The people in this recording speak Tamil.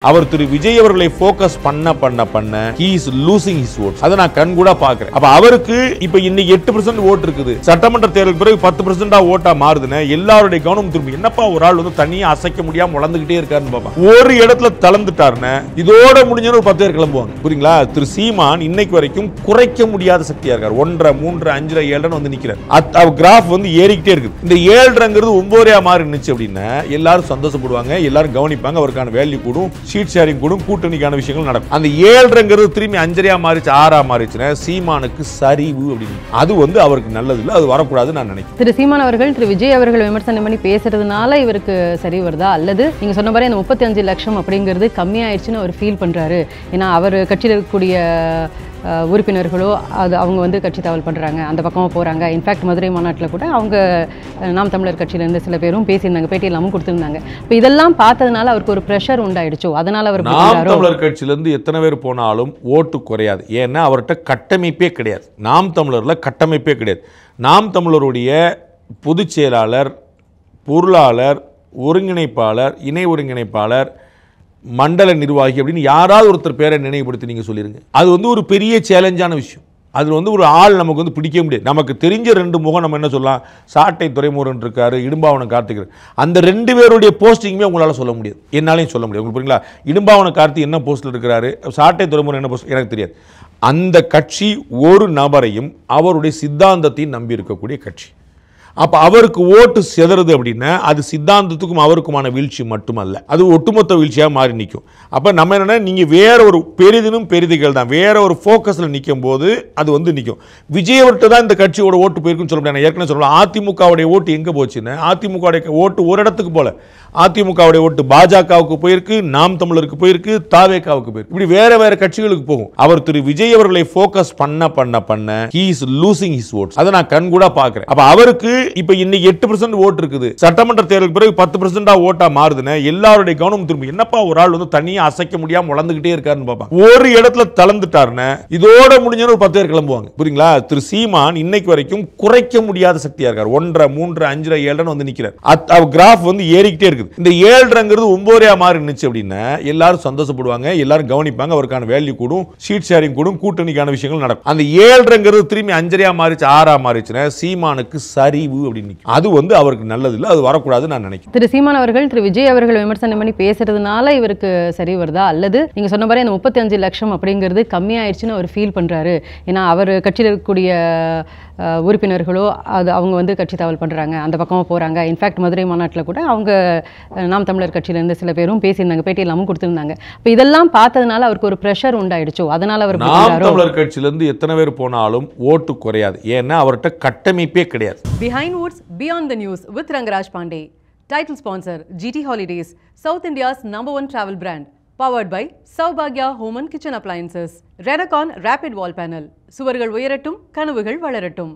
அவர் திரு விஜய் அவர்களை ஃபோக்கஸ் பண்ண he is losing his votes. அத நான் கண்கூடா பார்க்கிறேன். அப்ப அவருக்கு இப்ப இன்னைக்கு 8% ஓட் இருக்குது. சட்டமன்ற தேர்தல் பிறகு 10% ஓட்டா மாறுதுனே எல்லாரோட கவனம் திரும்பி என்னப்பா ஒரு ஆள் வந்து தனியா அசைக்க முடியாம வளர்ந்துகிட்டே இருக்காருன்னு பாப்பா. ஒரு இடத்துல தளர்ந்துட்டாருன்னா இதோட முடிஞ்சன ஒரு 10 பேர் கிளம்புவாங்க. புரியுங்களா? திரு சீமான் இன்னைக்கு வரைக்கும் குறைக்க முடியாத சக்தியா இருக்கார். 1.5 3 5 7 வந்து நிக்கிறார். அது கிராஃப் வந்து ஏறிக்கிட்டே இருக்கு. இந்த 7ங்கிறது 9 மாறி நின்னுச்சு அப்படின்னா எல்லாரும் சந்தோஷப்படுவாங்க, எல்லாரும் கவனிப்பாங்க, அவருக்கான வேல்யூ கூடும், ஷீட் ஷேரிங் கூடும், கூட்டணிக்கான விஷயங்கள் நடக்கும். அந்த 7ங்கிறது திரும்பி 5 மாறிச்சு 6 மாறிச்சுன்னா சீமானுக்கு சரிவு அப்படின்னு அது வந்து அவருக்கு நல்லது இல்லை, அது வரக்கூடாதுன்னு நான் நினைக்கிறேன். திரு சீமான் அவர்கள் திரு விஜய் அவர்கள் விமர்சனம் பண்ணி பேசுறதுனால இவருக்கு சரி வருதா, அல்லது நீங்க சொன்ன மாதிரி அந்த 35 லட்சம் அப்படிங்கிறது கம்மியாயிடுச்சுன்னு அவர் ஃபீல் பண்றாரு, ஏன்னா அவர் கட்சியில் இருக்கக்கூடிய உறுப்பினர்களோ அவங்க வந்து கட்சி தாவல் பண்ணுறாங்க, அந்த பக்கமாக போகிறாங்க. இன்ஃபேக்ட் மதுரை மாநாட்டில் கூட அவங்க நாம் தமிழர் கட்சியிலேருந்து சில பேரும் பேசியிருந்தாங்க, பேட்டி எல்லாமும் கொடுத்துருந்தாங்க. இப்போ இதெல்லாம் பார்த்ததுனால அவருக்கு ஒரு ப்ரெஷர் உண்டாயிடுச்சோ, அதனால் அவர் நாம் தமிழர் கட்சியிலேருந்து எத்தனை பேர் போனாலும் ஓட்டு குறையாது. ஏன்னா அவர்கிட்ட கட்டமைப்பே கிடையாது. நாம் தமிழரில் கட்டமைப்பே கிடையாது. நாம் தமிழருடைய பொதுச் செயலாளர், பொருளாளர், ஒருங்கிணைப்பாளர், இணை ஒருங்கிணைப்பாளர், மண்டல நிர்வாகி அப்படின்னு யாராவது ஒருத்தர் பேரை நினைவுபடுத்தி நீங்கள் சொல்லிடுங்க. அது வந்து ஒரு பெரிய சேலஞ்சான விஷயம். அதில் வந்து ஒரு ஆள் நமக்கு வந்து பிடிக்க முடியாது. நமக்கு தெரிஞ்ச 2 முகம் நம்ம என்ன சொல்லலாம், சாட்டை துரைமுருகன் இருக்காரு, இடும்பாவனம் கார்த்திக், அந்த 2 பேருடைய போஸ்டிங்குமே உங்களால் சொல்ல முடியாது, என்னாலையும் சொல்ல முடியாது. உங்களுக்கு புரியுங்களா? இடும்பாவனம் கார்த்திக் என்ன போஸ்ட்டில் இருக்கிறாரு, சாட்டை துரைமுருகன் என்ன போஸ்ட் எனக்கு தெரியாது. அந்த கட்சி ஒரு நபரையும் அவருடைய சித்தாந்தத்தையும் நம்பி இருக்கக்கூடிய கட்சி. அப்போ அவருக்கு ஓட்டு செதறது அப்படின்னா அது சித்தாந்தத்துக்கும் அவருக்குமான வீழ்ச்சி மட்டுமல்ல, அது ஒட்டுமொத்த வீழ்ச்சியாக மாறி நிற்கும். அப்போ நம்ம என்னென்னா நீங்கள் வேற ஒரு பெரிதினும் பெரிதுகள் தான் வேற ஒரு ஃபோக்கஸில் நிற்கும் போது அது வந்து நிற்கும். விஜய் அவர்கிட்ட தான் இந்த கட்சியோட ஓட்டு போயிருக்குன்னு சொல்ல முடியாது. ஏற்கனவே சொல்லலாம், அதிமுகவுடைய ஓட்டு எங்கே போச்சுன்னு. அதிமுகவுடைய ஓட்டு ஒரு இடத்துக்கு போல, அதிமுகவுடைய ஓட்டு பாஜகவுக்கு போயிருக்கு, நாம் தமிழருக்கு போயிருக்கு, தாவேகாவுக்கு போயிருக்கு, இப்படி வேற வேற கட்சிகளுக்கு போகும். அவர் திரு விஜய் அவர்களை ஃபோக்கஸ் பண்ண he is losing his votes. அதை நான் கண்கூடா பார்க்கிறேன். அப்ப அவருக்கு இப்ப இன்னைக்கு 8% ஓட் இருக்குது. சட்டமன்ற தேர்தல் பிறகு 10% ஓட்டா மாறுதுனே எல்லாரோட கவனம் திரும்பி என்னப்பா ஒரு ஆள் வந்து தனியா அசைக்க முடியாம வளர்ந்துகிட்டே இருக்காருன்னு பாப்பா. ஒரு இடத்துல தளர்ந்துட்டாருன்னா இதோட முடிஞ்சன ஒரு 10 பேர் கிளம்புவாங்க. புரியுங்களா? திரு சீமான் இன்னைக்கு வரைக்கும் குறைக்க முடியாத சக்தியா இருக்கார். 1.5 3 5 7 வந்து நிக்கிறார். அது கிராஃப் வந்து ஏறிக்கிட்டே இருக்கு. இந்த 7ங்கிறது 9 மாறி நின்னுச்சு அப்படின்னா எல்லாரும் சந்தோஷப்படுவாங்க, எல்லாரும் கவனிப்பாங்க, அவருக்கான வேல்யூ கூடும், ஷீட் ஷேரிங் கூடும், கூட்டணிக்கான விஷயங்கள் நடக்கும். அந்த 7ங்கிறது திரும்பி 5 மாறிச்சு 6 மாறிச்சுன்னா சீமானுக்கு சரிவு அப்படின்னு அது வந்து அவருக்கு நல்லது இல்லை, அது வரக்கூடாதுன்னு நான் நினைக்கிறேன். திரு சீமான் அவர்கள் திரு விஜய் அவர்கள் விமர்சனம் பண்ணி பேசுறதுனால இவருக்கு சரி வருதா, அல்லது நீங்க சொன்ன மாதிரி அந்த 35 லட்சம் அப்படிங்கிறது கம்மியாயிடுச்சுன்னு அவர் ஃபீல் பண்றாரு, ஏன்னா அவர் கட்சியில் இருக்கக்கூடிய உறுப்பினர்களோ அவங்க வந்து கட்சி தாவல் பண்ணுறாங்க, அந்த பக்கமாக போகிறாங்க. இன்ஃபேக்ட் மதுரை மாநாட்டில் கூட அவங்க நாம் தமிழர் கட்சியிலேருந்து சில பேரும் பேசியிருந்தாங்க, பேட்டி எல்லாமும் கொடுத்துருந்தாங்க. இப்போ இதெல்லாம் பார்த்ததுனால அவருக்கு ஒரு ப்ரெஷர் உண்டாயிடுச்சோ, அதனால் அவர் நாம் தமிழர் கட்சியிலேருந்து எத்தனை பேர் போனாலும் ஓட்டு குறையாது. ஏன்னா அவர்கிட்ட கட்டமைப்பே கிடையாது. Behind Woods Beyond the News with Rangaraj Pandey. Title sponsor GT Holidays, South India's #1 travel brand. Powered by Saubhagya Home and Kitchen Appliances. Renacon Rapid Wall Panel. சுவர்கள் உயரட்டும், கனவுகள் வளரட்டும்.